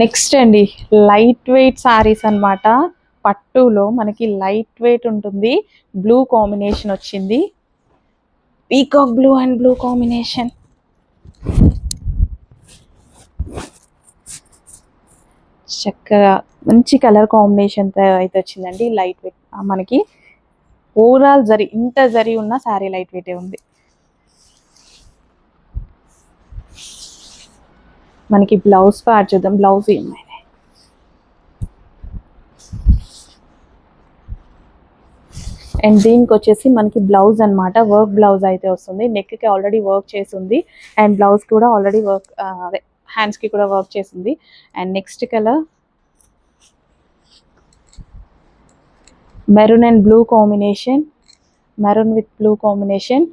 Next అండి light weight saris అన్నమాట. పట్టులో మనకి లైట్ వెయిట్ ఉంటుంది. బ్లూ కాంబినేషన్ వచ్చింది. Peacock blue and blue combination. చక్కగా మంచి కలర్ కాంబినేషన్ అయితే వచ్చిందండి. లైట్ వెయిట్ మనకి ఓవరాల్ జరీ ఇంత జరీ ఉన్న శారీ లైట్ వెయిటే ఉంది. మనకి బ్లౌజ్ పార్ట్ చూద్దాం. బ్లౌజ్ ఏమైనా అండ్ దీనికి వచ్చేసి మనకి బ్లౌజ్ అన్నమాట. వర్క్ బ్లౌజ్ అయితే వస్తుంది. నెక్ కి ఆల్రెడీ వర్క్ చేసి ఉంది అండ్ బ్లౌజ్ కూడా ఆల్రెడీ వర్క్ హ్యాండ్స్ కి కూడా వర్క్ చేసింది. And next colour maroon and blue combination. Maroon with blue combination.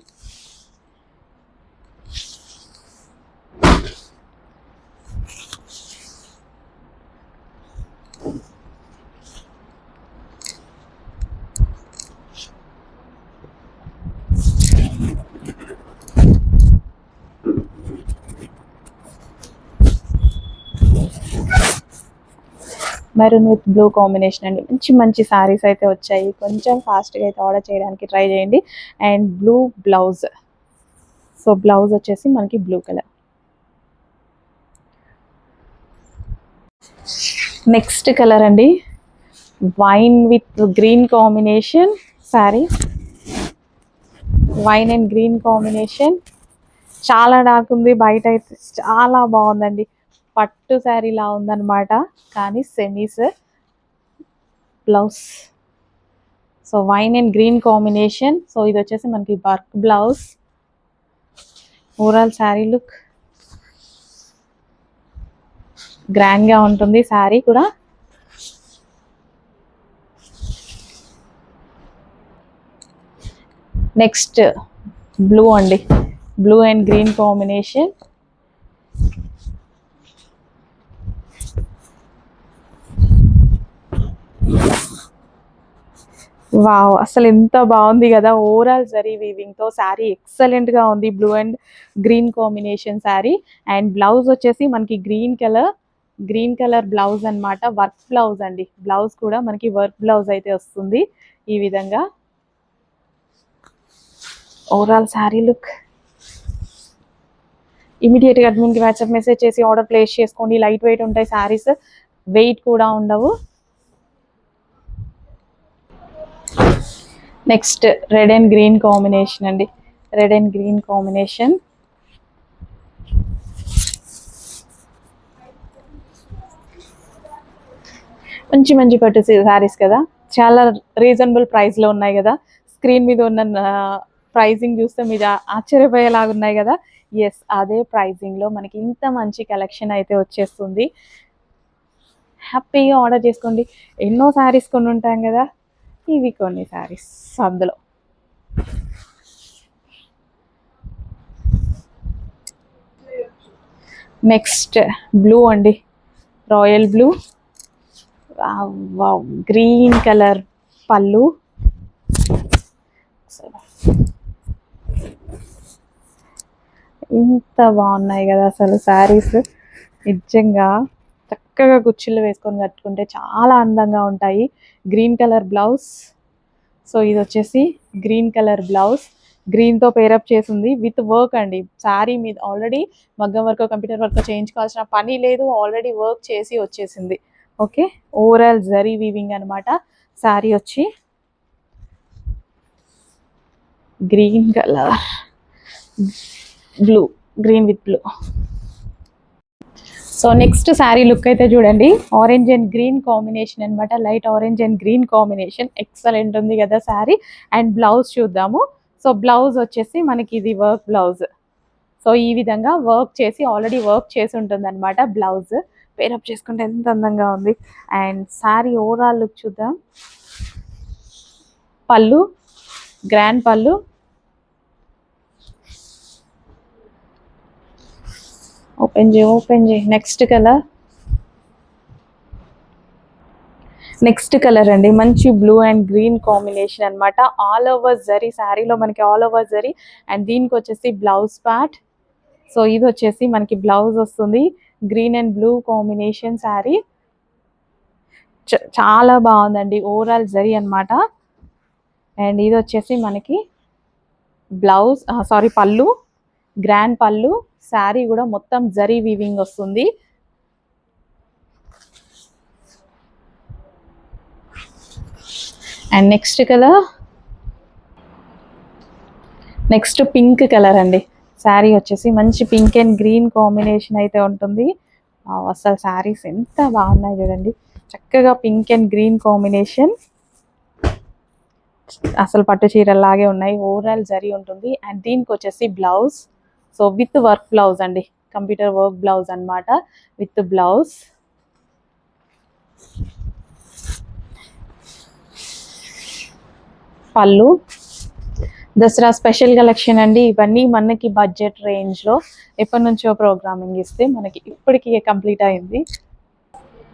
Maroon with blue combination అండి. మంచి మంచి శారీస్ అయితే వచ్చాయి. కొంచెం ఫాస్ట్గా అయితే ఆర్డర్ చేయడానికి ట్రై చేయండి. And blue blouse. So blouse వచ్చేసి మనకి బ్లూ కలర్. నెక్స్ట్ కలర్ అండి wine with green combination sari. Wine and green combination. చాలా డార్క్ ఉంది. బయట అయితే చాలా బాగుందండి. పట్టు శారీ లా ఉందన్నమాట. కానీ semis. Blouse so wine and green combination. So ఇది వచ్చేసి మనకి work blouse. Overall sari look grand గా ఉంటుంది. శారీ కూడా నెక్స్ట్ బ్లూ అండి. Blue and green combination. Wow, అసలు ఎంత బాగుంది కదా. ఓవరాల్ జరీ వీవింగ్ తో శారీ ఎక్సలెంట్ గా ఉంది. Blue and green combination sari. And blouse వచ్చేసి మనకి గ్రీన్ కలర్ బ్లౌజ్ అన్నమాట. వర్క్ బ్లౌజ్ అండి. బ్లౌజ్ కూడా మనకి వర్క్ బ్లౌజ్ అయితే వస్తుంది ఈ విధంగా. Overall sari look. ఇమీడియట్ గా అడ్మిన్ కి వాట్సాప్ మెసేజ్ చేసి ఆర్డర్ ప్లేస్ చేసుకోండి. లైట్ వెయిట్ ఉంటాయి శారీస్, వెయిట్ కూడా ఉండవు. Next red and green combination అండి. Red and green combination. మంచి మంచి పట్టు శారీస్ కదా. చాలా రీజనబుల్ ప్రైస్ లో ఉన్నాయి కదా. స్క్రీన్ మీద ఉన్న ప్రైజింగ్ చూస్తే మీరు ఆశ్చర్యపోయేలాగా ఉన్నాయి కదా. ఎస్, అదే ప్రైజింగ్ లో మనకి ఇంత మంచి కలెక్షన్ అయితే వచ్చేస్తుంది. హ్యాపీగా ఆర్డర్ చేసుకోండి. ఎన్నో శారీస్ కొన్ని ఉంటాం కదా, ఇవి కొన్ని శారీస్ అందులో. నెక్స్ట్ బ్లూ అండి. Royal blue. గ్రీన్ కలర్ పళ్ళు. ఇంత బాగున్నాయి కదా అసలు శారీస్. నిజంగా చక్కగా కుర్చీలు వేసుకొని కట్టుకుంటే చాలా అందంగా ఉంటాయి. Green colour blouse. సో ఇది వచ్చేసి గ్రీన్ కలర్ బ్లౌజ్. గ్రీన్ తో పేరప్ చేసింది విత్ వర్క్ అండి. శారీ మీద ఆల్రెడీ మగ్గం వర్క్ కంప్యూటర్ వర్క్ చేయించుకోవాల్సిన పని లేదు. ఆల్రెడీ వర్క్ చేసి వచ్చేసింది. ఓకే, ఓవరాల్ జరీ వీవింగ్ అనమాట. శారీ వచ్చి green colour blue, green with blue. So next sari look అయితే చూడండి. ఆరెంజ్ అండ్ గ్రీన్ కాంబినేషన్ అనమాట. Light orange and green combination excellent ఉంది కదా శారీ. అండ్ బ్లౌజ్ చూద్దాము. సో బ్లౌజ్ వచ్చేసి మనకి ఇది వర్క్ బ్లౌజ్. సో ఈ విధంగా వర్క్ చేసి ఆల్రెడీ వర్క్ చేసి ఉంటుంది అనమాట. బ్లౌజ్ పేరప్ చేసుకుంటే ఎంత అందంగా ఉంది. అండ్ శారీ ఓవరాల్ లుక్ చూద్దాం. పళ్ళు గ్రాండ్ పళ్ళు. ఓపెన్ చేయి. నెక్స్ట్ కలర్ అండి. మంచి బ్లూ అండ్ గ్రీన్ కాంబినేషన్ అనమాట. ఆల్ ఓవర్ జరీ శారీలో మనకి ఆల్ ఓవర్ జరీ. అండ్ దీనికి వచ్చేసి బ్లౌజ్ పార్ట్. సో ఇది వచ్చేసి మనకి బ్లౌజ్ వస్తుంది. Green and blue combination sari. చాలా బాగుందండి, ఓవరాల్ జరీ అన్నమాట. అండ్ ఇది వచ్చేసి మనకి బ్లౌజ్, సారీ పళ్ళు, గ్రాండ్ పళ్ళు. శారీ కూడా మొత్తం జరీ వీవింగ్ వస్తుంది. And next colour, next pink colour అండి. శారీ వచ్చేసి మంచి పింక్ అండ్ గ్రీన్ కాంబినేషన్ అయితే ఉంటుంది. అసలు శారీస్ ఎంత బాగున్నాయి చూడండి, చక్కగా పింక్ అండ్ గ్రీన్ కాంబినేషన్. అసలు పట్టు చీరలాగే ఉన్నాయి, ఓవరాల్ జరీ ఉంటుంది. అండ్ దీనికి వచ్చేసి blouse, so with work blouse అండి, కంప్యూటర్ వర్క్ బ్లౌజ్ అన్నమాట, విత్ బ్లౌజ్. పళ్ళు, దసరా స్పెషల్ కలెక్షన్ అండి ఇవన్నీ. మనకి బడ్జెట్ రేంజ్లో ఎప్పటి నుంచో ప్రోగ్రామింగ్ ఇస్తే మనకి ఇప్పటికీ కంప్లీట్ అయింది.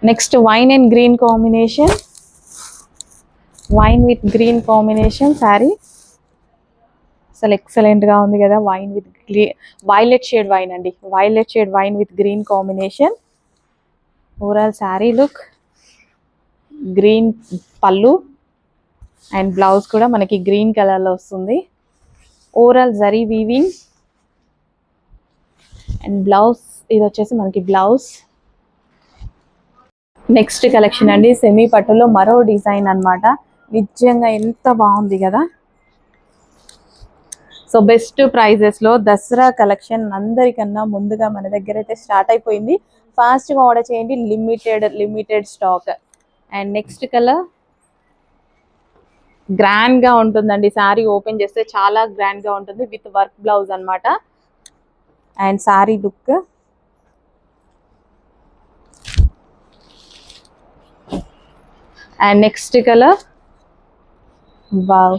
Next wine and green combination, wine with green combination sari. అసలు ఎక్సలెంట్గా ఉంది కదా, wine with violet shade wine అండి, violet shade wine with green combination. Overall sari look, green పళ్ళు అండ్ బ్లౌజ్ కూడా మనకి గ్రీన్ కలర్లో వస్తుంది. Overall zari weaving and blouse, ఇది వచ్చేసి మనకి బ్లౌజ్. నెక్స్ట్ కలెక్షన్ అండి, సెమీ పట్టులో మరో డిజైన్ అన్నమాట. నిజంగా ఎంత బాగుంది కదా. సో బెస్ట్ ప్రైజెస్లో దసరా కలెక్షన్ అందరికన్నా ముందుగా మన దగ్గర అయితే స్టార్ట్ అయిపోయింది. ఫాస్ట్గా ఆర్డర్ చేయండి, limited stock. And next colour, గ్రాండ్గా ఉంటుందండి శారీ, ఓపెన్ చేస్తే చాలా గ్రాండ్గా ఉంటుంది, విత్ వర్క్ బ్లౌజ్ అన్నమాట. And sari look, and next colour, wow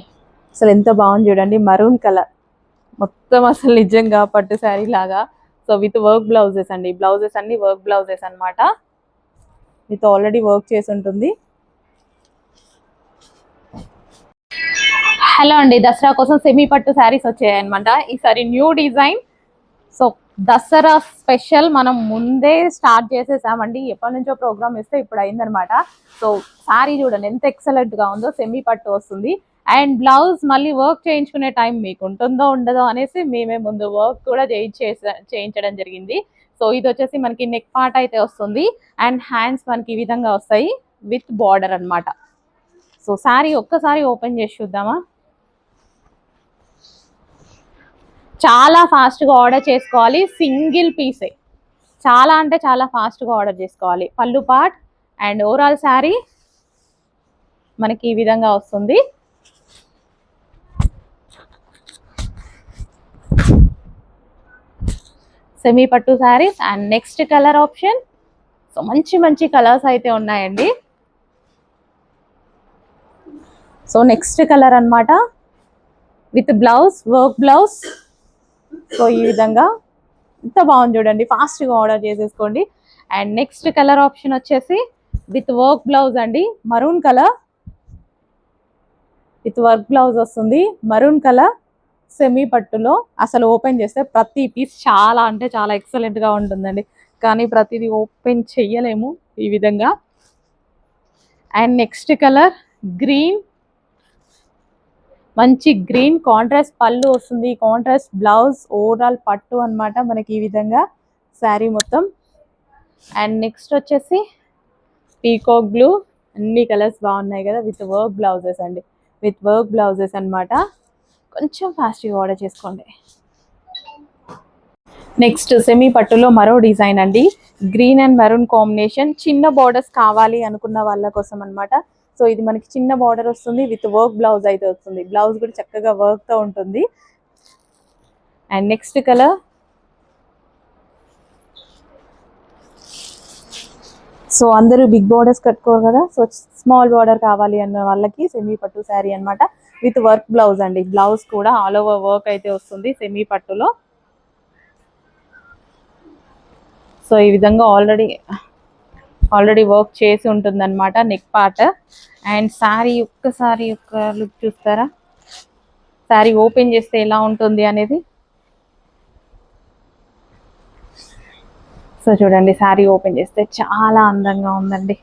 అసలు ఎంత బాగుంది చూడండి, మరూన్ కలర్. మొత్తం అసలు నిజంగా పట్టు శారీ లాగా. సో విత్ వర్క్ బ్లౌజెస్ అండి, బ్లౌజెస్ అన్ని వర్క్ బ్లౌజెస్ అన్నమాట, విత్ ఆల్రెడీ వర్క్ చేసి ఉంటుంది. హలో అండి, దసరా కోసం సెమీ పట్టు శారీస్ వచ్చాయి అనమాట. ఈసారి new design. So Dasara special మనం ముందే స్టార్ట్ చేసేసామండి, ఎప్పటి నుంచో ప్రోగ్రామ్ ఇస్తే ఇప్పుడు అయిందనమాట. సో శారీ చూడండి ఎంత ఎక్సలెంట్గా ఉందో, సెమీ పట్టు వస్తుంది. అండ్ బ్లౌజ్ మళ్ళీ వర్క్ చేయించుకునే టైం మీకు ఉంటుందో ఉండదో అనేసి మేమే ముందు వర్క్ కూడా చేయించడం జరిగింది. సో ఇది వచ్చేసి మనకి నెక్ పార్ట్ అయితే వస్తుంది. అండ్ హ్యాండ్స్ మనకి ఈ విధంగా వస్తాయి, విత్ బార్డర్ అన్నమాట. సో శారీ ఒక్కసారి ఓపెన్ చేసి చూద్దామా. చాలా ఫాస్ట్గా ఆర్డర్ చేసుకోవాలి, సింగిల్ పీసే, చాలా అంటే చాలా ఫాస్ట్గా ఆర్డర్ చేసుకోవాలి. పళ్ళు పార్ట్ అండ్ ఓవరాల్ శారీ మనకి ఈ విధంగా వస్తుంది. సెమీ పట్టు saris. And next colour option, so మంచి మంచి కలర్స్ అయితే ఉన్నాయండి. సో నెక్స్ట్ కలర్ అన్నమాట, with blouse, work blouse. So ఈ విధంగా ఎంత బాగుంది చూడండి, ఫాస్ట్గా ఆర్డర్ చేసేసుకోండి. అండ్ నెక్స్ట్ కలర్ ఆప్షన్ వచ్చేసి విత్ వర్క్ బ్లౌజ్ అండి, maroon colour with work blouse వస్తుంది, మరూన్ కలర్ సెమీ పట్టులో. అసలు ఓపెన్ చేస్తే ప్రతి పీస్ చాలా అంటే చాలా ఎక్సలెంట్గా ఉంటుందండి, కానీ ప్రతిదీ ఓపెన్ చెయ్యలేము ఈ విధంగా. అండ్ నెక్స్ట్ కలర్ గ్రీన్, మంచి గ్రీన్ కాంట్రాస్ట్ పళ్ళు వస్తుంది, కాంట్రాస్ట్ బ్లౌజ్, ఓవరాల్ పట్టు అన్నమాట మనకి ఈ విధంగా శారీ మొత్తం. అండ్ నెక్స్ట్ వచ్చేసి పీకాక్ బ్లూ, అన్ని కలర్స్ బాగున్నాయి కదా, విత్ వర్క్ బ్లౌజెస్ అండి, విత్ వర్క్ బ్లౌజెస్ అన్నమాట. కొంచెం ఫాస్ట్గా ఆర్డర్ చేసుకోండి. నెక్స్ట్ సెమీ పట్టులో మరో డిజైన్ అండి, గ్రీన్ అండ్ మెరూన్ కాంబినేషన్. చిన్న బార్డర్స్ కావాలి అనుకున్న వాళ్ళ కోసం అన్నమాట. సో ఇది మనకి చిన్న బార్డర్ వస్తుంది, విత్ వర్క్ బ్లౌజ్ అయితే వస్తుంది, బ్లౌజ్ కూడా చక్కగా వర్క్తో ఉంటుంది. అండ్ నెక్స్ట్ కలర్, సో అందరూ బిగ్ బార్డర్స్ కట్టుకోరు కదా, సో స్మాల్ బార్డర్ కావాలి అన్న వాళ్ళకి సెమీ పట్టు శారీ అన్నమాట, విత్ వర్క్ బ్లౌజ్ అండి. బ్లౌజ్ కూడా ఆల్ ఓవర్ వర్క్ అయితే వస్తుంది సెమీ పట్టులో. సో ఈ విధంగా ఆల్రెడీ వర్క్ చేసి ఉంటుంది అనమాట నెక్ పార్ట్. అండ్ శారీ ఒక్కసారి ఒక లుక్ చూస్తారా, శారీ ఓపెన్ చేస్తే ఎలా ఉంటుంది అనేది. సో చూడండి, శారీ ఓపెన్ చేస్తే చాలా అందంగా ఉందండి.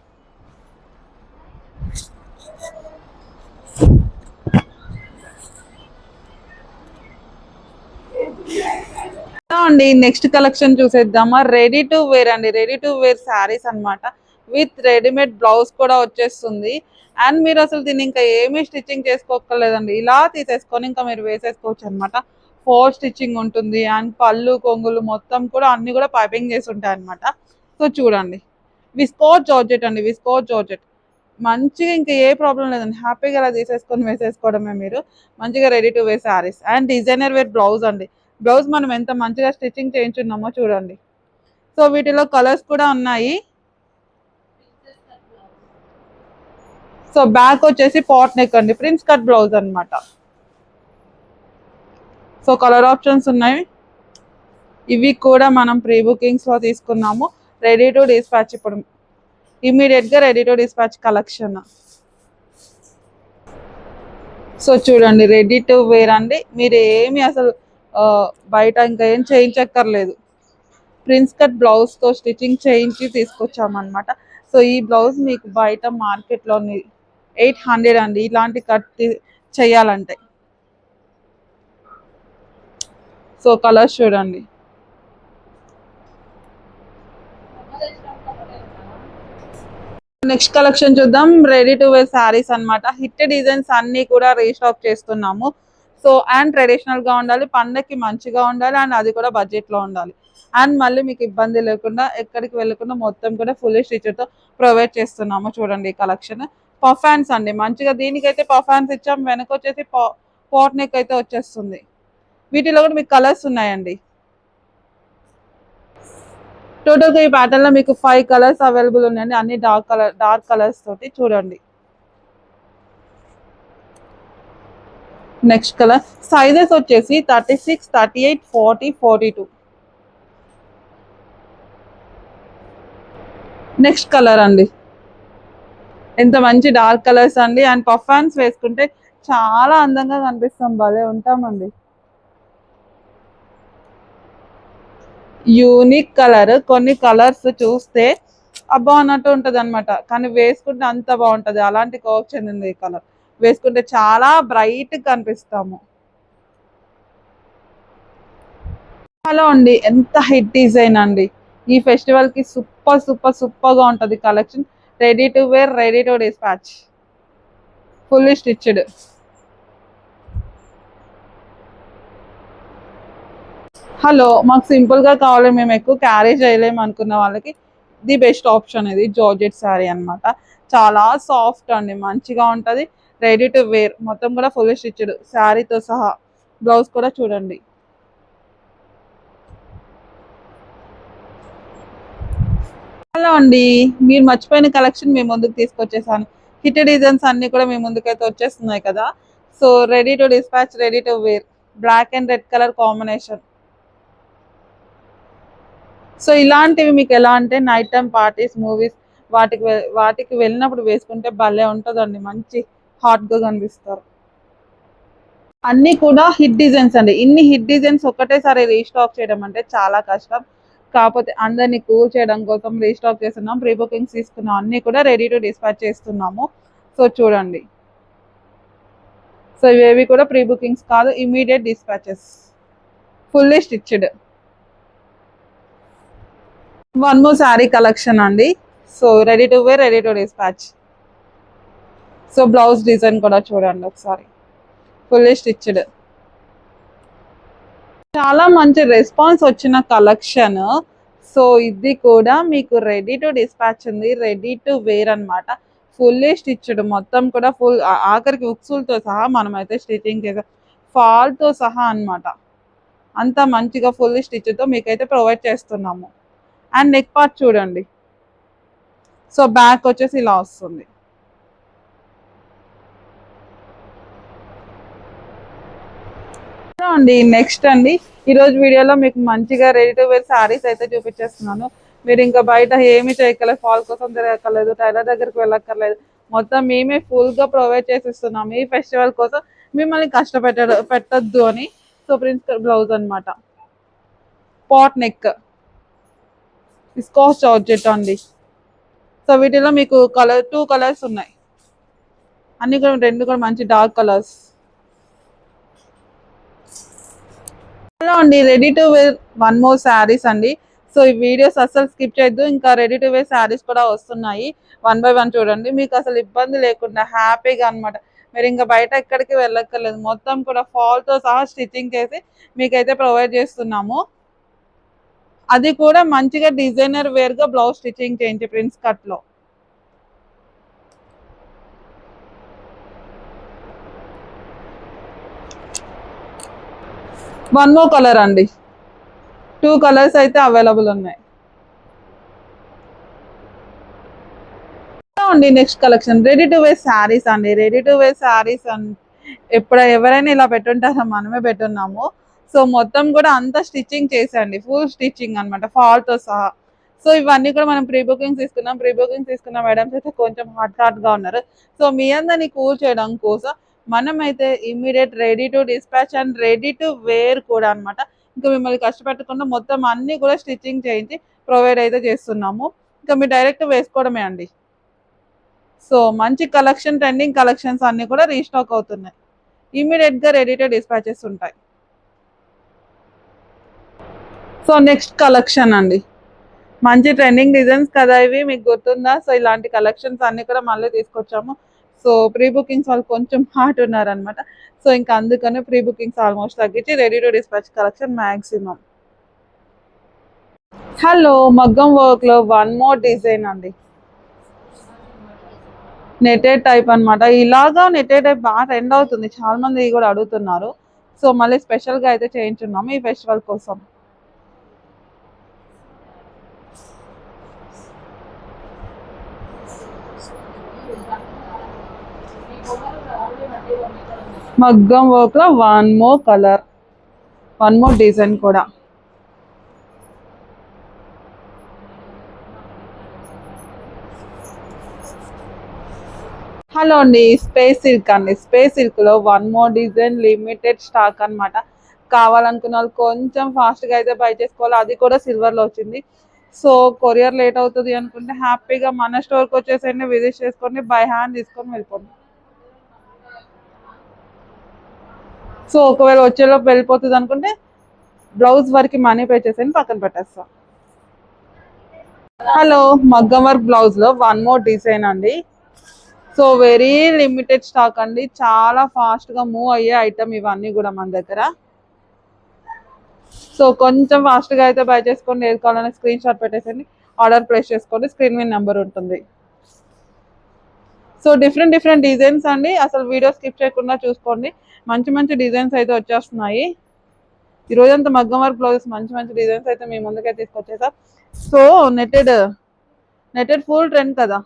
అండి నెక్స్ట్ కలెక్షన్ చూసేద్దామా. రెడీ టు వేర్ అండి, రెడీ టు వేర్ శారీస్ అన్నమాట. విత్ రెడీమేడ్ బ్లౌజ్ కూడా వచ్చేస్తుంది. అండ్ మీరు అసలు దీన్ని ఇంకా ఏమీ స్టిచ్చింగ్ చేసుకోకర్లేదండి, ఇలా తీసేసుకొని ఇంకా మీరు వేసేసుకోవచ్చు అనమాట. ఫోర్ స్టిచ్చింగ్ ఉంటుంది అండ్ పళ్ళు కొంగులు మొత్తం కూడా అన్ని కూడా పైపింగ్ చేసి ఉంటాయి అనమాట. సో చూడండి, విస్కోర్ జార్జెట్ అండి, విస్కోర్ జార్జెట్. మంచిగా ఇంకా ఏ ప్రాబ్లం లేదండి, హ్యాపీగా అలా తీసేసుకొని వేసేసుకోవడమే మీరు. మంచిగా ready to wear saris and designer wear blouse అండి. బ్లౌజ్ మనం ఎంత మంచిగా స్టిచ్చింగ్ చేయించున్నామో చూడండి. సో వీటిలో కలర్స్ కూడా ఉన్నాయి. సో బ్యాక్ వచ్చేసి పాట్ నెక్ అండి, ప్రిన్స్ కట్ బ్లౌజ్ అనమాట. సో కలర్ ఆప్షన్స్ ఉన్నాయి. ఇవి కూడా మనం ప్రీ బుకింగ్స్ లో తీసుకున్నాము. రెడీ టు డిస్పాచ్, ఇప్పుడు ఇమీడియట్ గా ready to dispatch collection. So చూడండి, రెడీ టు వేర్ అండి. మీరు ఏమి అసలు బయట ఇంకా ఏం చేయించక్కర్లేదు. ప్రిన్స్ కట్ బ్లౌజ్ తో స్టిచ్చింగ్ చేయించి తీసుకొచ్చామన్నమాట. సో ఈ బ్లౌజ్ మీకు బయట మార్కెట్లో 800 అండి, ఇలాంటి కట్ చేయాలంటే. సో కలర్స్ చూడండి. నెక్స్ట్ కలెక్షన్ చూద్దాం. రెడీ టు వేర్ శారీస్ అన్నమాట. హిట్ డిజైన్స్ అన్ని కూడా రీస్టాక్ చేస్తున్నాము. సో అండ్ ట్రెడిషనల్ గా ఉండాలి, పండగకి మంచిగా ఉండాలి, అండ్ అది కూడా బడ్జెట్ లో ఉండాలి. అండ్ మళ్ళీ మీకు ఇబ్బంది లేకుండా ఎక్కడికి వెళ్ళకుండా మొత్తం కూడా ఫుల్ స్టిచ్ తో ప్రొవైడ్ చేస్తున్నాము. చూడండి ఈ కలెక్షన్. పఫ్ హ్యాండ్స్ అండి, మంచిగా దీనికైతే పఫ్ హ్యాండ్స్ ఇచ్చాం. వెనక వచ్చేసి పాట్ నెక్ అయితే వచ్చేస్తుంది. వీటిలో కూడా మీకు కలర్స్ ఉన్నాయండి. టోటల్ గా ఈ ప్యాటర్న్ లో మీకు 5 కలర్స్ అవైలబుల్ ఉన్నాయండి, అన్ని డార్క్ కలర్స్ తోటి. చూడండి నెక్స్ట్ కలర్. సైజెస్ వచ్చేసి 36, 38, 40, 42. నెక్స్ట్ కలర్ అండి, ఎంత మంచి డార్క్ కలర్స్ అండి. అండ్ పఫ్ హ్యాండ్స్ వేసుకుంటే చాలా అందంగా కనిపిస్తాం, భలే ఉంటామండి. యూనిక్ కలర్, కొన్ని కలర్స్ చూస్తే అబ్బా అన్నట్టు ఉంటది అనమాట, కానీ వేసుకుంటే అంత బాగుంటది. అలాంటి కోక్ చెందింది ఈ కలర్. వేసుకుంటే చాలా బ్రైట్ కనిపిస్తాము. హలో అండి, ఎంత హిట్ డిజైన్ అండి. ఈ ఫెస్టివల్ కి సూపర్ సూపర్ సూపర్ గా ఉంటది collection. Ready to wear, ready to dispatch, fully stitched. Hello, మాకు సింపుల్ గా కావాలి, మేము ఎక్కువ క్యారీ చేయలేము అనుకున్న వాళ్ళకి ది బెస్ట్ ఆప్షన్ ఇది జార్జెట్ శారీ అన్నమాట. చాలా సాఫ్ట్ అండి, మంచిగా ఉంటది. రెడీ టు వేర్, మొత్తం కూడా ఫుల్ స్టిచ్డ్ శారీతో సహా. బ్లౌజ్ కూడా చూడండి. హలో అండి, మీరు మర్చిపోయిన కలెక్షన్ మీ ముందుకు తీసుకొచ్చేసాను. హిట్ డిజైన్స్ అన్ని కూడా మీ ముందుకైతే వచ్చేస్తున్నాయి కదా. So ready to dispatch, ready to wear, black and red colour combination. So ఇలాంటివి మీకు ఎలా అంటే నైట్ టైం పార్టీస్, మూవీస్, వాటికి వెళ్ళినప్పుడు వేసుకుంటే భలే ఉంటుందండి, మంచి హాట్ గా కనిపిస్తారు. అన్ని కూడా హిట్ డిజైన్స్ అండి. ఇన్ని హిట్ డిజైన్స్ ఒక్కటేసారి రీస్టాక్ చేయడం అంటే చాలా కష్టం. కాకపోతే అందరినీ కూల్ చేయడం కోసం రీస్టాక్ చేస్తున్నాం, ప్రీ బుకింగ్స్ తీసుకున్నాం, అన్ని కూడా రెడీ టు డిస్పాచ్ చేస్తున్నాము. సో చూడండి, సో ఇవేవి కూడా ప్రీ బుకింగ్స్ కాదు, immediate dispatches, fully stitched. One more sari collection అండి. So ready to wear, ready to dispatch. So blouse design కూడా చూడండి ఒకసారి, ఫుల్లీ స్టిచ్డ్. చాలా మంచి రెస్పాన్స్ వచ్చిన కలెక్షన్. సో ఇది కూడా మీకు రెడీ టు డిస్పాచ్ ఉంది, రెడీ టు వేర్ అన్నమాట. ఫుల్లీ స్టిచ్డ్, మొత్తం కూడా ఫుల్, ఆఖరికి ఉక్సులతో సహా మనమైతే స్టిచ్చింగ్ చేసాం, ఫాల్ తో సహా అన్నమాట. అంత మంచిగా ఫుల్లీ స్టిచ్ తో మీకైతే ప్రొవైడ్ చేస్తున్నాము. అండ్ నెక్ పార్ట్ చూడండి. సో బ్యాక్ వచ్చేసి ఇలా వస్తుంది. అండి నెక్స్ట్ అండి, ఈరోజు వీడియోలో మీకు మంచిగా రెడీ టు వేర్ శారీస్ అయితే చూపించేస్తున్నాను. మీరు ఇంకా బయట ఏమి చేయక్కర్లేదు, ఫాల్ కోసం తిరగక్కర్లేదు, టైలర్ దగ్గరికి వెళ్ళక్కర్లేదు, మొత్తం మేమే ఫుల్ గా ప్రొవైడ్ చేసిస్తున్నాము ఈ ఫెస్టివల్ కోసం. మిమ్మల్ని పెట్టద్దు అని. సో ప్రిన్స్ బ్లౌజ్ అనమాట, పాట్ నెక్, విస్కాస్ జార్జెట్ అండి. సో వీటిలో మీకు టూ కలర్స్ ఉన్నాయి, అన్ని కూడా రెండు కూడా మంచి డార్క్ కలర్స్. హలో అండి, ready to wear 1 more saris అండి. సో ఈ వీడియోస్ అస్సలు స్కిప్ చేయొద్దు, ఇంకా రెడీ టు వేర్ శారీస్ కూడా వస్తున్నాయి. 1 by 1 చూడండి, మీకు అసలు ఇబ్బంది లేకుండా హ్యాపీగా అనమాట. మీరు ఇంకా బయట ఎక్కడికి వెళ్ళక్కర్లేదు, మొత్తం కూడా ఫాల్తో సహా స్టిచ్చింగ్ చేసి మీకైతే ప్రొవైడ్ చేస్తున్నాము. అది కూడా మంచిగా డిజైనర్ వేర్గా బ్లౌజ్ స్టిచ్చింగ్ చేయించి ప్రిన్స్ కట్లో. 1 more కలర్ అండి, 2 కలర్స్ అయితే అవైలబుల్ ఉన్నాయి. అండి next collection ready to wear saris అండి. రెడీ టు వేర్ శారీస్ ఎవరైనా ఇలా పెట్టుంటారో మనమే పెట్టున్నాము. సో మొత్తం కూడా అంతా స్టిచ్చింగ్ చేసండి, ఫుల్ స్టిచ్చింగ్ అనమాట ఫాల్తో సహా. సో ఇవన్నీ కూడా మనం ప్రీ బుకింగ్ తీసుకున్న మేడమ్స్ అయితే కొంచెం హాట్గా ఉన్నారు. సో మీ అందరినీ కూల్ చేయడం కోసం మనమైతే immediate ready to dispatch and ready to wear కూడా అనమాట. ఇంకా మిమ్మల్ని కష్టపెట్టకుండా మొత్తం అన్నీ కూడా స్టిచ్చింగ్ చేయించి ప్రొవైడ్ అయితే చేస్తున్నాము. ఇంకా మీరు డైరెక్ట్ వేసుకోవడమే అండి. సో మంచి కలెక్షన్, ట్రెండింగ్ కలెక్షన్స్ అన్నీ కూడా రీస్టాక్ అవుతున్నాయి. ఇమీడియట్గా రెడీ టు డిస్పాచెస్ ఉంటాయి. సో నెక్స్ట్ కలెక్షన్ అండి, మంచి ట్రెండింగ్ డిజైన్స్ కదా ఇవి, మీకు గుర్తుందా? సో ఇలాంటి కలెక్షన్స్ అన్నీ కూడా మళ్ళీ తీసుకొచ్చాము. సో ప్రీ బుకింగ్స్ వాళ్ళు కొంచెం హాట్ ఉన్నారనమాట. సో ఇంకా అందుకనే ప్రీ బుకింగ్స్ ఆల్మోస్ట్ తగ్గించి ready to dispatch collection maximum. Hello, మగ్గం వర్క్లో 1 more డిజైన్ అండి, నెటెడ్ టైప్ అనమాట. ఇలాగా నెటెడ్ టైప్ బాగా ట్రెండ్ అవుతుంది, చాలా మంది కూడా అడుగుతున్నారు. సో మళ్ళీ స్పెషల్గా అయితే చేయించున్నాము ఈ ఫెస్టివల్ కోసం. మగ్గం వర్క్లో 1 more కలర్, 1 more డిజైన్ కూడా. హలో అండి, స్పేస్ సిల్క్ అండి. స్పేస్ సిల్క్లో 1 more డిజైన్, లిమిటెడ్ స్టాక్ అనమాట. కావాలనుకున్న వాళ్ళు కొంచెం ఫాస్ట్గా అయితే బై చేసుకోవాలి. అది కూడా సిల్వర్లో వచ్చింది. సో కొరియర్ లేట్ అవుతుంది అనుకుంటే హ్యాపీగా మన స్టోర్కి వచ్చేసండి, విజిట్ చేసుకోండి, బై హ్యాండ్ తీసుకొని వెళ్ళిపోండి. సో ఒకవేళ వచ్చేలోపు వెళ్ళిపోతుంది అనుకుంటే బ్లౌజ్ వరకు మనీ పే చేసేయండి, పక్కన పెట్టేస్తాం. హలో, మగ్గం వర్క్ బ్లౌజ్లో 1 more డిజైన్ అండి. సో వెరీ లిమిటెడ్ స్టాక్ అండి, చాలా ఫాస్ట్గా మూవ్ అయ్యే ఐటమ్ ఇవన్నీ కూడా మన దగ్గర. సో కొంచెం ఫాస్ట్గా అయితే బై చేసుకోండి, ఏది కావాలన్నా స్క్రీన్ షాట్ పెట్టేసండి, ఆర్డర్ ప్లేస్ చేసుకోండి, స్క్రీన్ మీద నెంబర్ ఉంటుంది. సో డిఫరెంట్ డిజైన్స్ అండి, అసలు వీడియో స్కిప్ చేయకుండా చూసుకోండి. మంచి మంచి డిజైన్స్ అయితే వచ్చేస్తున్నాయి. ఈ రోజంతా మగ్గం వర్క్ బ్లౌజెస్ మంచి డిజైన్స్ అయితే మీ ముందుకే తీసుకొచ్చేసా. సో నెటెడ్ ఫుల్ ట్రెండ్ కదా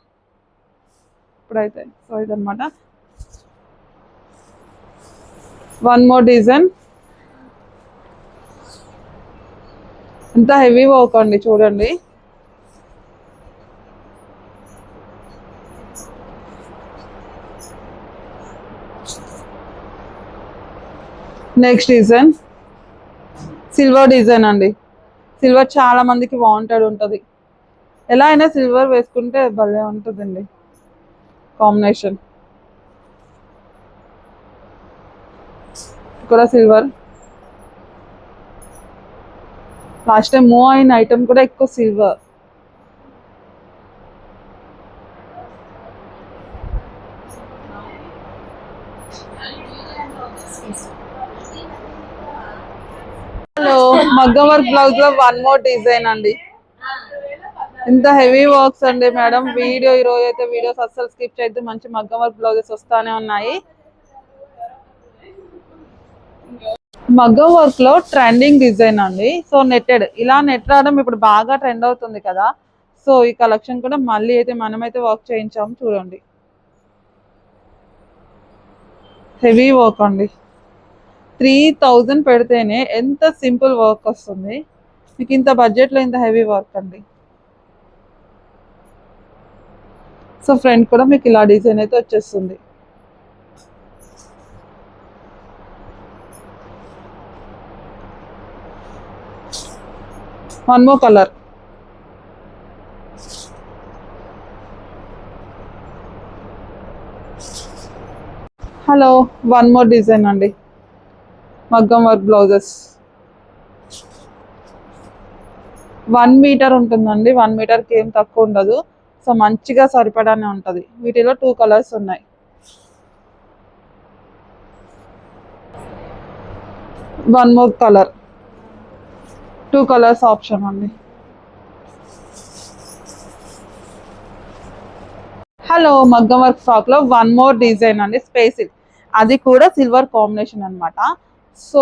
ఇప్పుడైతే. సో ఇదనమాట 1 more డిజైన్, ఎంత హెవీ వర్క్ అండి చూడండి. నెక్స్ట్ డిజైన్ సిల్వర్ డిజైన్ అండి. సిల్వర్ చాలా మందికి వాంటెడ్ ఉంటుంది, ఎలా అయినా సిల్వర్ వేసుకుంటే భలే ఉంటుందండి కాంబినేషన్. కూడా సిల్వర్, లాస్ట్ టైం మూవ్ అయిన ఐటమ్ కూడా ఎక్కువ సిల్వర్. హలో, మగ్గం వర్క్ బ్లౌజ్ లో 1 more డిజైన్ అండి. ఇంత హెవీ వర్క్స్ అండి మేడం. ఈ రోజు అయితే వీడియోస్ అస్సలు స్కిప్ చేయొద్దు, మంచి మగ్గం వర్క్ బ్లౌజెస్ వస్తానే ఉన్నాయి. మగ్గం వర్క్ లో ట్రెండింగ్ డిజైన్ అండి. సో నెట్టెడ్, ఇలా నెట్ రావడం ఇప్పుడు బాగా ట్రెండ్ అవుతుంది కదా. సో ఈ కలెక్షన్ కూడా మళ్ళీ అయితే మనమైతే వర్క్ చేయించాము చూడండి. హెవీ వర్క్ అండి, 3000 పెడితేనే ఎంత సింపుల్ వర్క్ వస్తుంది మీకు, ఇంత బడ్జెట్లో ఇంత హెవీ వర్క్ అండి. సో ఫ్రంట్ కూడా మీకు ఇలా డిజైన్ అయితే వచ్చేస్తుంది. One more colour, hello, one more design అండి, మగ్గం వర్క్ బ్లౌజెస్. 1 మీటర్ ఉంటుందండి, 1 మీటర్కి ఏం తక్కువ ఉండదు. సో మంచిగా సరిపడానే ఉంటుంది. వీటిలో 2 కలర్స్ ఉన్నాయి. One more colour, 2 colours option అండి. హలో, మగ్గం వర్క్ ఫ్రాక్ లో వన్ మోర్ డిజైన్ అండి, స్పేస్ అది కూడా సిల్వర్ కాంబినేషన్ అనమాట. సో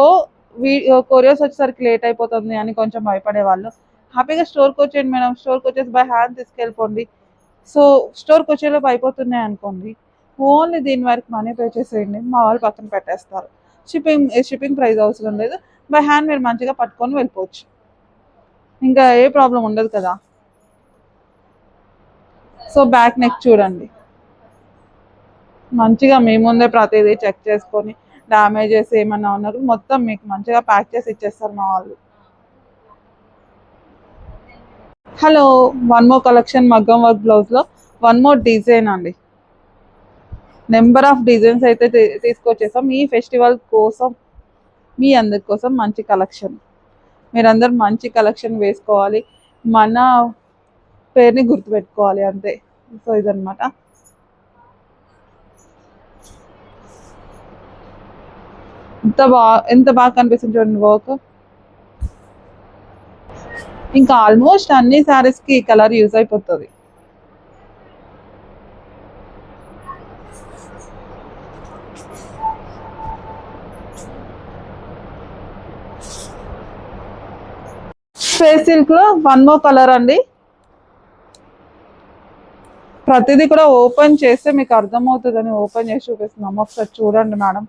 కొరియర్స్ వచ్చేసరికి లేట్ అయిపోతుంది అని కొంచెం భయపడే వాళ్ళు హ్యాపీగా స్టోర్కి వచ్చేయండి మేడం, స్టోర్కి వచ్చేసి బై హ్యాండ్ తీసుకెళ్ళిపోండి. సో స్టోర్కి వచ్చేలోపు అయిపోతున్నాయి అనుకోండి, ఓన్లీ దీని వరకు మనీ పే చేసేయండి, మా వాళ్ళు పక్కన పెట్టేస్తారు. షిప్పింగ్ ప్రైస్ అవసరం లేదు, బై హ్యాండ్ మీరు మంచిగా పట్టుకొని వెళ్ళిపోవచ్చు, ఇంకా ఏ ప్రాబ్లం ఉండదు కదా. సో బ్యాక్ నెక్ చూడండి, మంచిగా మీ ముందే ప్రతిదీ చెక్ చేసుకొని డ్యామేజెస్ ఏమన్నా ఉన్నారు మొత్తం మీకు మంచిగా ప్యాక్ చేసి ఇచ్చేస్తారు మా వాళ్ళు. హలో, వన్ మోర్ కలెక్షన్ మగ్గం వర్క్ బ్లౌజ్లో వన్ మోర్ డిజైన్ అండి. నెంబర్ ఆఫ్ డిజైన్స్ అయితే తీసుకొచ్చేసాం ఈ ఫెస్టివల్ కోసం, మీ అందరి కోసం మంచి కలెక్షన్. మీరందరూ మంచి కలెక్షన్ వేసుకోవాలి, మన పేరుని గుర్తుపెట్టుకోవాలి అంతే. సో ఇదనమాట. ఎంత బాగా కనిపిస్తుంది చూడండి వర్క్. ఇంకా ఆల్మోస్ట్ అన్ని శారీస్కి ఈ కలర్ యూజ్ అయిపోతుంది. స్పేస్ సిల్క్లో వన్ మోర్ కలర్ అండి. ప్రతిదీ కూడా ఓపెన్ చేస్తే మీకు అర్థమవుతుందని ఓపెన్ చేసి చూపిస్తున్నాము, ఒకసారి చూడండి మేడం.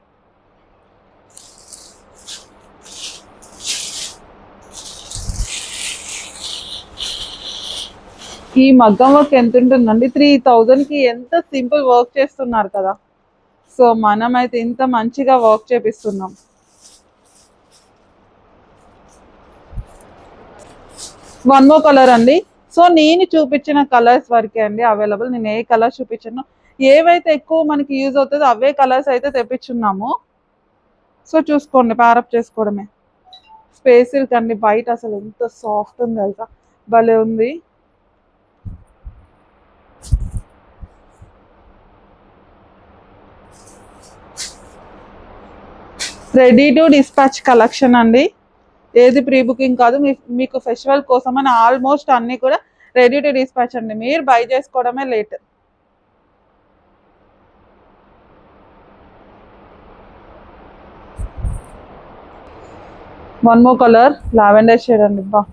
ఈ మగ్గం వర్క్ ఎంత ఉంటుందండి, 3000కి ఎంత సింపుల్ వర్క్ చేస్తున్నారు కదా. సో మనమైతే ఇంత మంచిగా వర్క్ చేపిస్తున్నాం. వన్ మోర్ కలర్ అండి. సో నేను చూపించిన కలర్స్ వరకే అండి అవైలబుల్, నేను ఏ కలర్ చూపించాను, ఏవైతే ఎక్కువ మనకి యూజ్ అవుతుందో అవే కలర్స్ అయితే తెప్పించున్నాము. సో చూసుకోండి, ప్యారప్ చేసుకోవడమే. స్పేస్ సిల్క్ అండి, బయట అసలు ఎంత సాఫ్ట్ ఉంది తెలుసా, భలే ఉంది. రెడీ టు డిస్పాచ్ కలెక్షన్ అండి, ఏది ప్రీ బుకింగ్ కాదు, మీకు ఫెస్టివల్ కోసం అని ఆల్మోస్ట్ అన్నీ కూడా రెడీ టు డిస్పాచ్ అండి, మీరు బై చేసుకోవడమే late. One more colour, lavender shade అండి. బా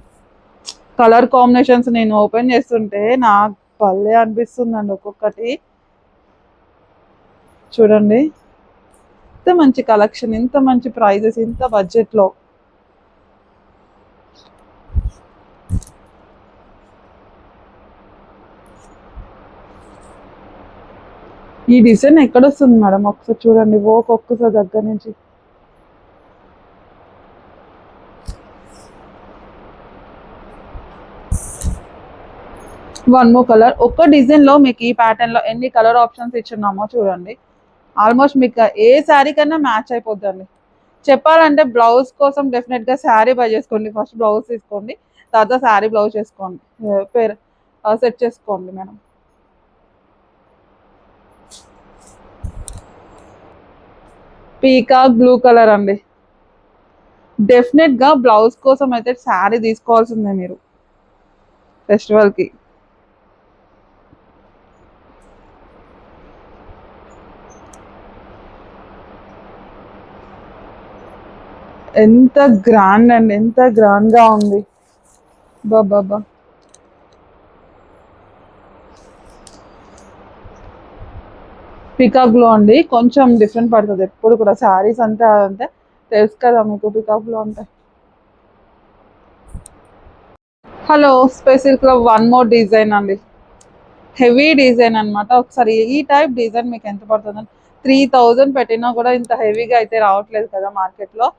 కలర్ కాంబినేషన్స్ నేను ఓపెన్ చేస్తుంటే నాకు భలే అనిపిస్తుందండి ఒక్కొక్కటి. చూడండి ఇంత మంచి కలెక్షన్, ఇంత మంచి ప్రైజెస్, ఇంత బడ్జెట్లో. ఈ డిజైన్ ఎక్కడ వస్తుంది మేడం, ఒకసారి చూడండి, ఒక్కొక్కసారి దగ్గర నుంచి. One more colour. ఒక్క డిజైన్లో మీకు ఈ ప్యాటర్న్లో ఎన్ని కలర్ ఆప్షన్స్ ఇచ్చున్నామో చూడండి, ఆల్మోస్ట్ మీకు ఏ శారీ కన్నా మ్యాచ్ అయిపోద్దండి. చెప్పాలంటే బ్లౌజ్ కోసం డెఫినెట్గా శారీ బై చేసుకోండి, ఫస్ట్ బ్లౌజ్ తీసుకోండి, తర్వాత శారీ బ్లౌజ్ చేసుకోండి, పేరు సెట్ చేసుకోండి మేడం. పీకాక్ బ్లూ కలర్ అండి, డెఫినెట్గా బ్లౌజ్ కోసం అయితే శారీ తీసుకోవాల్సిందే మీరు ఫెస్టివల్కి. ఎంత గ్రాండ్ అండి, ఎంత గ్రాండ్గా ఉంది బాబా. పికాక్లో అండి కొంచెం డిఫరెంట్ పడుతుంది ఎప్పుడు కూడా, శారీస్ అంతా అంటే తెలుసు కదా మీకు పికాక్లో అంటే. హలో, స్పెసిల్క్లో వన్ మోర్ డిజైన్ అండి, హెవీ డిజైన్ అనమాట. ఒకసారి ఈ టైప్ డిజైన్ మీకు ఎంత పడుతుందండి, 3000 పెట్టినా కూడా ఇంత హెవీగా అయితే రావట్లేదు కదా మార్కెట్లో.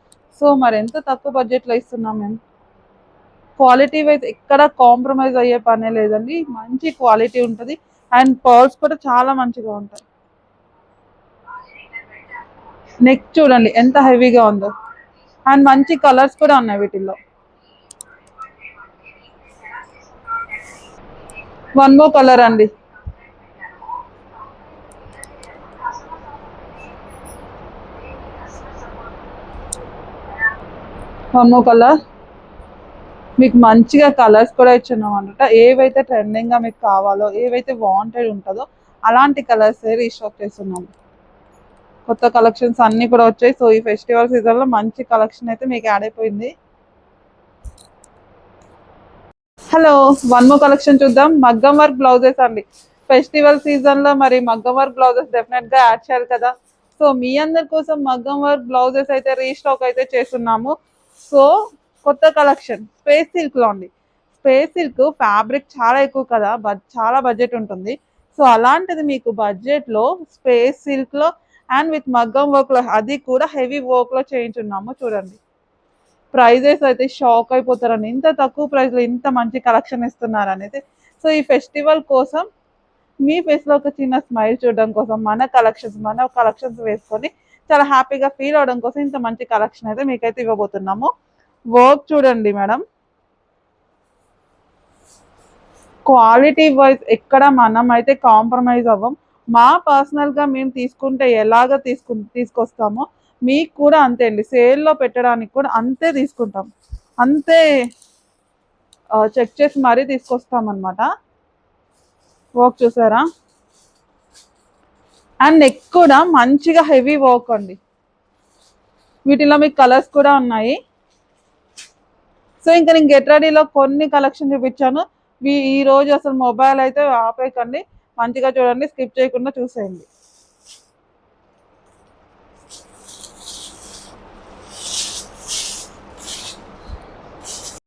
సో మరి ఎంత తక్కువ బడ్జెట్లో ఇస్తున్నాం మేము. క్వాలిటీ వైజ్ ఎక్కడ కాంప్రమైజ్ అయ్యే పనే లేదండి, మంచి క్వాలిటీ ఉంటుంది, అండ్ పర్ల్స్ కూడా చాలా మంచిగా ఉంటాయి. నెక్ చూడండి ఎంత హెవీగా ఉందో, అండ్ మంచి కలర్స్ కూడా ఉన్నాయి వీటిల్లో. వన్ మోర్ కలర్ అండి. One more colour. మీకు మంచిగా కలర్స్ కూడా ఇచ్చున్నాం అనమాట. ఏవైతే ట్రెండింగ్గా మీకు కావాలో, ఏవైతే వాంటెడ్ ఉంటుందో అలాంటి కలర్స్ రీస్టాక్ చేస్తున్నాము. కొత్త కలెక్షన్స్ అన్నీ కూడా వచ్చాయి. సో ఈ ఫెస్టివల్ సీజన్లో మంచి కలెక్షన్ అయితే మీకు యాడ్ అయిపోయింది. హలో, వన్ మోర్ కలెక్షన్ చూద్దాం. మగ్గం వర్క్ బ్లౌజెస్ అండి. ఫెస్టివల్ సీజన్లో మరి మగ్గం వర్క్ బ్లౌజెస్ డెఫినెట్గా యాడ్ చేయాలి కదా. సో మీ అందరి కోసం మగ్గం వర్క్ బ్లౌజెస్ అయితే రీస్టాక్ అయితే చేస్తున్నాము. సో కొత్త కలెక్షన్ స్పేస్ సిల్క్లో అండి. స్పేస్ సిల్క్ ఫ్యాబ్రిక్ చాలా ఎక్కువ కదా, చాలా బడ్జెట్ ఉంటుంది. సో అలాంటిది మీకు బడ్జెట్లో స్పేస్ సిల్క్లో అండ్ విత్ మగ్గం వర్క్లో, అది కూడా హెవీ వర్క్లో చేయించున్నాము. చూడండి, ప్రైజెస్ అయితే షాక్ అయిపోతారండి. ఇంత తక్కువ ప్రైస్లో ఇంత మంచి కలెక్షన్ ఇస్తున్నారు అనేది. సో ఈ ఫెస్టివల్ కోసం మీ ఫేస్లో ఒక చిన్న స్మైల్ చూడడం కోసం మన కలెక్షన్స్ వేసుకొని చాలా హ్యాపీగా ఫీల్ అవడం కోసం ఇంత మంచి కలెక్షన్ అయితే మీకైతే ఇవ్వబోతున్నాము. వర్క్ చూడండి మేడం, క్వాలిటీ వైజ్ ఎక్కడ మనం అయితే కాంప్రమైజ్ అవ్వం. మా పర్సనల్గా మేము తీసుకుంటే ఎలాగ తీసుకొస్తామో మీకు కూడా అంతే అండి. సేల్లో పెట్టడానికి కూడా అంతే తీసుకుంటాం, అంతే చెక్ చేసి మరీ తీసుకొస్తాం అనమాట. వర్క్ చూసారా, అండ్ నెక్ కూడా మంచిగా హెవీ వర్క్ అండి. వీటిలో మీకు కలర్స్ కూడా ఉన్నాయి. సో ఇంకా నేను గెట్ రెడీలో కొన్ని కలెక్షన్ చూపించాను. ఈ రోజు అసలు మొబైల్ అయితే ఆపేయకండి, మంచిగా చూడండి, స్కిప్ చేయకుండా చూసేయండి.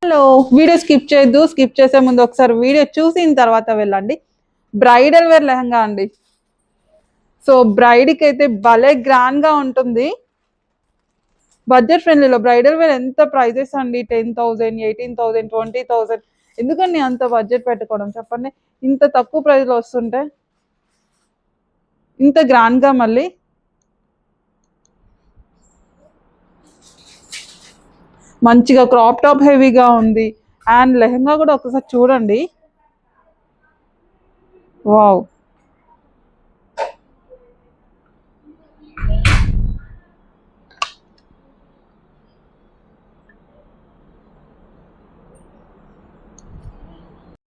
హలో, వీడియో స్కిప్ చేయొద్దు. స్కిప్ చేసే ముందు ఒకసారి వీడియో చూసిన తర్వాత వెళ్ళండి. బ్రైడల్ వేర్ లెహంగా అండి. సో బ్రైడ్కి అయితే భలే గ్రాండ్గా ఉంటుంది. బడ్జెట్ ఫ్రెండ్లీలో బ్రైడల్ వేర్ ఎంత ప్రైజెస్ అండి, 10,000, 18,000, 20,000. ఎందుకండి అంత బడ్జెట్ పెట్టుకోవడం చెప్పండి. ఇంత తక్కువ ప్రైస్లో వస్తుంటే ఇంత గ్రాండ్గా మళ్ళీ మంచిగా క్రాప్ టాప్ హెవీగా ఉంది. అండ్ లెహంగా కూడా ఒకసారి చూడండి, wow.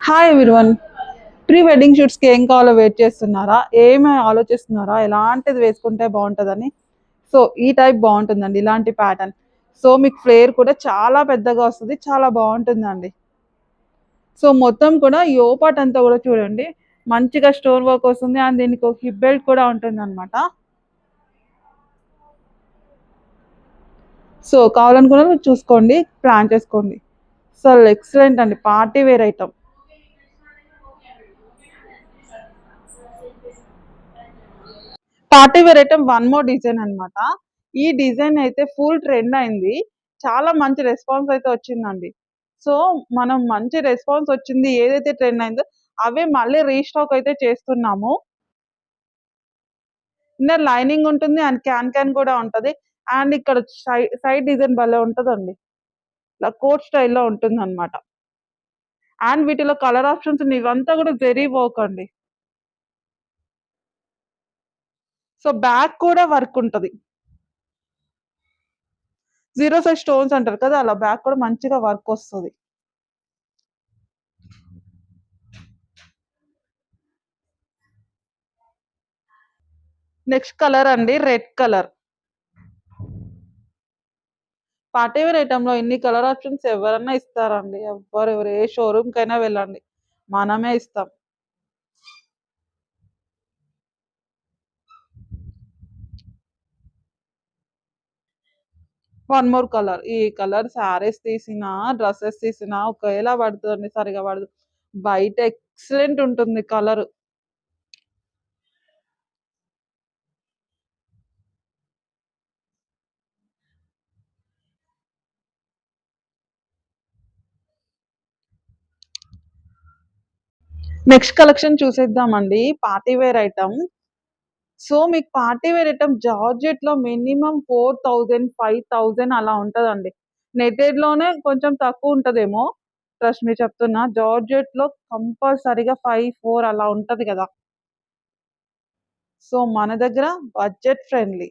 Hi everyone, pre wedding షూట్స్కి ఏం కావాలో వెయిట్ చేస్తున్నారా, ఏమి ఆలోచిస్తున్నారా, ఎలాంటిది వేసుకుంటే బాగుంటుందని. సో ఈ టైప్ బాగుంటుందండి, ఇలాంటి ప్యాటర్న్. సో మీకు ఫ్లేర్ కూడా చాలా పెద్దగా వస్తుంది, చాలా బాగుంటుందండి. సో మొత్తం కూడా యోపాట్ అంతా కూడా చూడండి, మంచిగా స్టోన్ వర్క్ వస్తుంది. అండ్ దీనికి ఒక హిప్ బెల్ట్ కూడా ఉంటుంది అనమాట. సో కావాలనుకున్నా మీరు చూసుకోండి, ప్లాన్ చేసుకోండి. సో ఎక్సలెంట్ అండి, party wear item. Party wear item one more design అనమాట. ఈ డిజైన్ అయితే ఫుల్ ట్రెండ్ అయింది, చాలా మంచి రెస్పాన్స్ అయితే వచ్చిందండి. సో మనం మంచి రెస్పాన్స్ వచ్చింది, ఏదైతే ట్రెండ్ అయిందో అవే మళ్ళీ రీస్టాక్ అయితే చేస్తున్నాము. ఇన్నర్ లైనింగ్ ఉంటుంది అండ్ క్యాన్ క్యాన్ కూడా ఉంటుంది. అండ్ ఇక్కడ సైడ్ డిజైన్ భలే ఉంటుందండి, ఇలా కోట్ స్టైల్లో ఉంటుంది అనమాట. అండ్ వీటిలో కలర్ ఆప్షన్స్ ఇవంతా కూడా జెరీ వర్క్ అండి. సో బ్యాక్ కూడా వర్క్ ఉంటుంది, జీరో సైజ్ స్టోన్స్ అంటారు కదా, అలా బ్యాక్ కూడా మంచిగా వర్క్ వస్తుంది. నెక్స్ట్ కలర్ అండి, red colour. Party wear item లో ఇన్ని కలర్ ఆప్షన్స్ ఎవరన్నా ఇస్తారండి? ఎవరు ఏ షోరూమ్ కైనా వెళ్ళండి, మనమే ఇస్తాం. One more colour. ఈ కలర్ శారీస్ తీసినా డ్రెస్సెస్ తీసినా ఒకేలా పడుతుందండి, సరిగా పడదు. బయట ఎక్సలెంట్ ఉంటుంది కలర్. నెక్స్ట్ కలెక్షన్ చూసేద్దామండి, పార్టీ వేర్ ఐటమ్. సో మీకు పార్టీ వేర్ ఐటమ్ జార్జెట్ లో మినిమం 4000 5000 అలా ఉంటదండి. నెటెడ్ లోనే కొంచెం తక్కువ ఉంటదేమో. ట్రస్ట్ మీ చెప్తున్నా. జార్జెట్ లో కంపల్సరీగా 5, 4 అలా ఉంటది కదా. సో మన దగ్గర బడ్జెట్ ఫ్రెండ్లీ.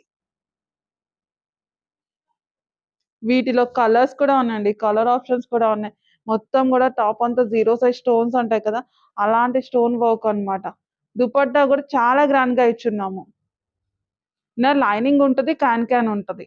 వీటిలో కలర్స్ కూడా ఉన్నాయండి. కలర్ ఆప్షన్స్ కూడా ఉన్నాయి. మొత్తం కూడా టాప్ అంతా జీరో సైజ్ స్టోన్స్ ఉంటాయి కదా, అలాంటి స్టోన్ వర్క్ అన్నమాట. దుపట్టా కూడా చాలా గ్రాండ్ గా ఇచ్చున్నాము. నా లైనింగ్ ఉంటది, క్యాన్ క్యాన్ ఉంటది.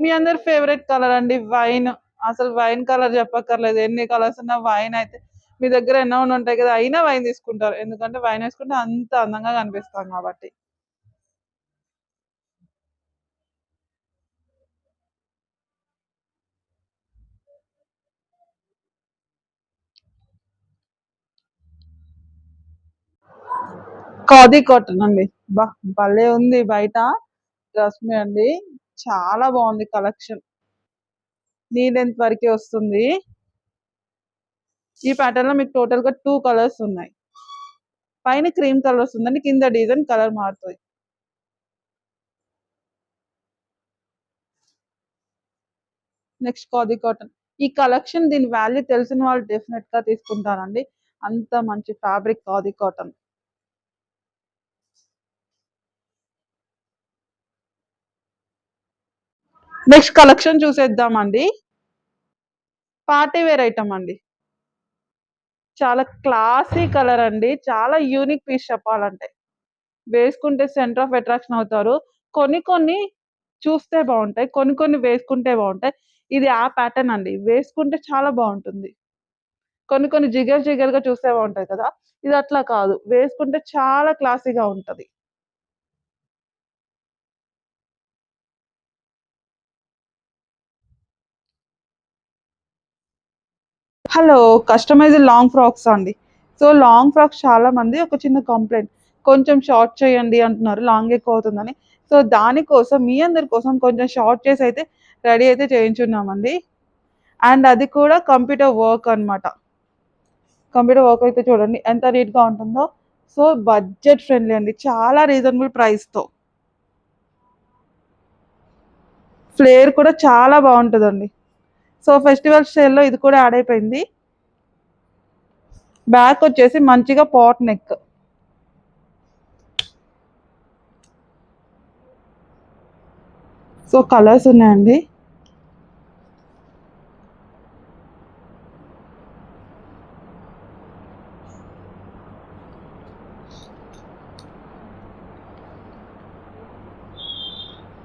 మీ అందరి ఫేవరెట్ కలర్ అండి వైన్. అసలు వైన్ కలర్ చెప్పక్కర్లేదు. ఎన్ని కలర్స్ ఉన్నా వైన్ అయితే మీ దగ్గర ఎన్నో ఉంటాయి కదా, అయినా వైన్ తీసుకుంటారు. ఎందుకంటే వైన్ వేసుకుంటే అంత అందంగా కనిపిస్తాం కాబట్టి. ఖాదీ కాటన్ అండి. బా భలే ఉంది బయట. ట్రస్ట్ మీ అండి, చాలా బాగుంది కలెక్షన్. నీ లెంత్ వరకే వస్తుంది. ఈ ప్యాటర్న్ లో మీకు టోటల్ గా 2 కలర్స్ ఉన్నాయి. పైన క్రీమ్ కలర్ వస్తుందండి, కింద డిజైన్ కలర్ మారుతుంది. Next khadi cotton. ఈ కలెక్షన్ దీని వాల్యూ తెలిసిన వాళ్ళు డెఫినెట్ గా తీసుకుంటారండి. అంత మంచి fabric khadi cotton. Next collection చూసేద్దామండి. పార్టీ వేర్ ఐటమ్ అండి. చాలా క్లాసీ కలర్ అండి. చాలా యూనిక్ పీస్ చెప్పాలంటే. వేసుకుంటే సెంటర్ ఆఫ్ అట్రాక్షన్ అవుతారు. కొన్ని కొన్ని చూస్తే బాగుంటాయి, కొన్ని కొన్ని వేసుకుంటే బాగుంటాయి. ఇది ఆ ప్యాటర్న్ అండి. వేసుకుంటే చాలా బాగుంటుంది. కొన్ని కొన్ని జిగర్ జిగర్గా చూస్తే బాగుంటాయి కదా, ఇది అట్లా కాదు. వేసుకుంటే చాలా క్లాసీగా ఉంటది. హలో, కస్టమైజ్డ్ లాంగ్ ఫ్రాక్స్ అండి. సో లాంగ్ ఫ్రాక్స్ చాలా మంది ఒక చిన్న కంప్లైంట్, కొంచెం షార్ట్ చేయండి అంటున్నారు, లాంగ్ ఎక్కువ అవుతుందని. సో దానికోసం మీ అందరి కోసం కొంచెం షార్ట్ చేసి అయితే రెడీ అయితే చేయించున్నామండి. అండ్ అది కూడా కంప్యూటర్ వర్క్ అన్నమాట. కంప్యూటర్ వర్క్ అయితే చూడండి ఎంత నీట్గా ఉంటుందో. సో బడ్జెట్ ఫ్రెండ్లీ అండి, చాలా రీజనబుల్ ప్రైస్తో. ఫ్లేర్ కూడా చాలా బాగుంటుందండి. సో ఫెస్టివల్ స్టైల్లో ఇది కూడా యాడ్ అయిపోయింది. బ్యాక్ వచ్చేసి మంచిగా పాట్ నెక్. సో కలర్స్ ఉన్నాయండి.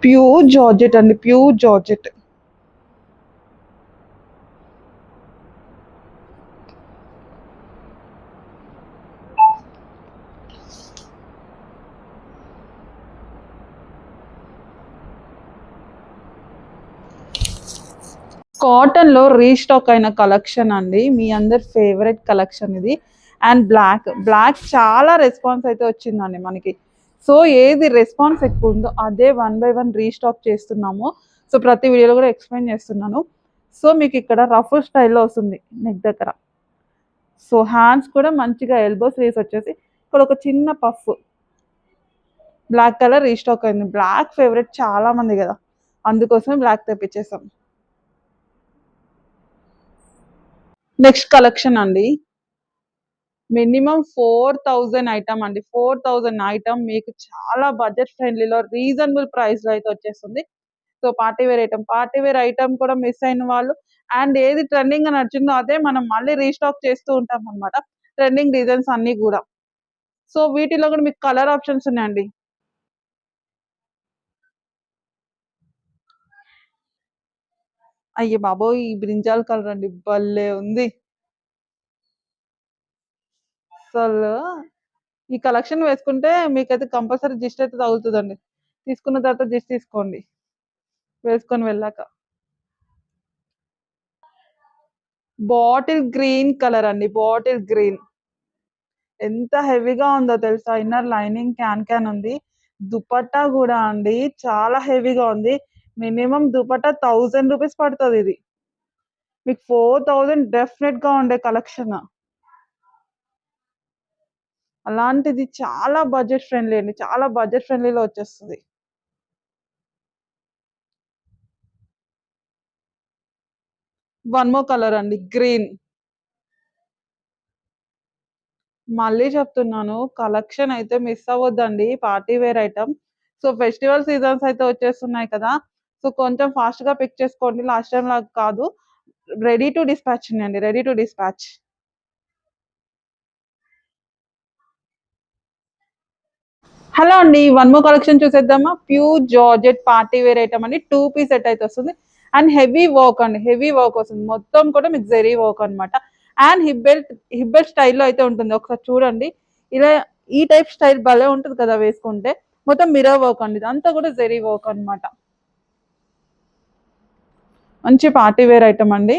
ప్యూర్ జార్జెట్ అండి, ప్యూర్ జార్జెట్. కాటన్ లో రీస్టాక్ అయిన కలెక్షన్ అండి, మీ అందరి ఫేవరెట్ కలెక్షన్ ఇది. అండ్ బ్లాక్ బ్లాక్ చాలా రెస్పాన్స్ అయితే వచ్చిందండి మనకి. సో ఏది రెస్పాన్స్ ఎక్కువ ఉందో అదే 1 by 1 రీస్టాక్ చేస్తున్నాము. సో ప్రతి వీడియోలో కూడా ఎక్స్ప్లెయిన్ చేస్తున్నాను. సో మీకు ఇక్కడ రఫ్ స్టైల్లో వస్తుంది నెక్ దగ్గర. సో హ్యాండ్స్ కూడా మంచిగా ఎల్బో స్లీవ్స్ వచ్చేసి ఇక్కడ ఒక చిన్న పఫ్. బ్లాక్ కలర్ రీస్టాక్ అయింది. బ్లాక్ ఫేవరెట్ చాలా మంది కదా, అందుకోసం బ్లాక్ తెప్పించేసాం. నెక్స్ట్ కలెక్షన్ అండి. మినిమం 4000 ఐటమ్ అండి. 4000 ఐటమ్ మీకు చాలా బడ్జెట్ ఫ్రెండ్లీలో రీజనబుల్ ప్రైస్ లో అయితే వచ్చేస్తుంది. సో పార్టీ వేర్ ఐటమ్ కూడా మిస్ అయిన వాళ్ళు, అండ్ ఏది ట్రెండింగ్ గా నచ్చిందో అదే మనం మళ్ళీ రీస్టాక్ చేస్తూ ఉంటాం అనమాట. ట్రెండింగ్ డిజైన్స్ అన్ని కూడా. సో వీటిలో కూడా మీకు కలర్ ఆప్షన్స్ ఉన్నాయండి. అయ్యే బాబోయ్, ఈ బ్రింజాల్ కలర్ అండి, భలే ఉంది అసలు. ఈ కలెక్షన్ వేసుకుంటే మీకైతే కంపల్సరీ జిస్ట్ అయితే తగులుతుందండి. తీసుకున్న తర్వాత జిస్ట్ తీసుకోండి వేసుకొని వెళ్ళాక. బాటిల్ గ్రీన్ కలర్ అండి, బాటిల్ గ్రీన్. ఎంత హెవీగా ఉందో తెలుసా. ఇన్నర్ లైనింగ్ క్యాన్ క్యాన్ ఉంది. దుపట్టా కూడా అండి చాలా హెవీగా ఉంది. మినిమం దుపట్టా 1000 రూపీస్ పడుతుంది. ఇది మీకు 4000 డెఫినెట్ గా ఉండే కలెక్షన్. అలాంటిది చాలా బడ్జెట్ ఫ్రెండ్లీ అండి, చాలా బడ్జెట్ ఫ్రెండ్లీలో వచ్చేస్తుంది. వన్ మోర్ కలర్ అండి, గ్రీన్. మళ్ళీ చెప్తున్నాను, కలెక్షన్ అయితే మిస్ అవ్వద్దండి, party wear item. So festival seasons అయితే వచ్చేస్తున్నాయి కదా, సో కొంచెం ఫాస్ట్ గా పిక్ చేసుకోండి, లాస్ట్ టైం లాగా కాదు. రెడీ టు డిస్పాచ్ అండి, రెడీ టు డిస్పాచ్. హలో అండి, వన్ మోర్ కలెక్షన్ చూసేద్దామా. Pure georgette party wear item అండి, 2 పీస్ సెట్ అయితే వస్తుంది. అండ్ హెవీ వర్క్ అండి, హెవీ వర్క్ వస్తుంది, మొత్తం కూడా మీకు జెరీ వర్క్ అన్నమాట. అండ్ హిప్ బెల్ట్ స్టైల్లో అయితే ఉంటుంది, ఒకసారి చూడండి. ఇలా ఈ టైప్ స్టైల్ భలే ఉంటుంది కదా వేసుకుంటే. మొత్తం మిర్రర్ వర్క్ అండి, ఇదంతా కూడా జెరీ వర్క్ అన్నమాట. మంచి పార్టీ వేర్ ఐటమ్ అండి.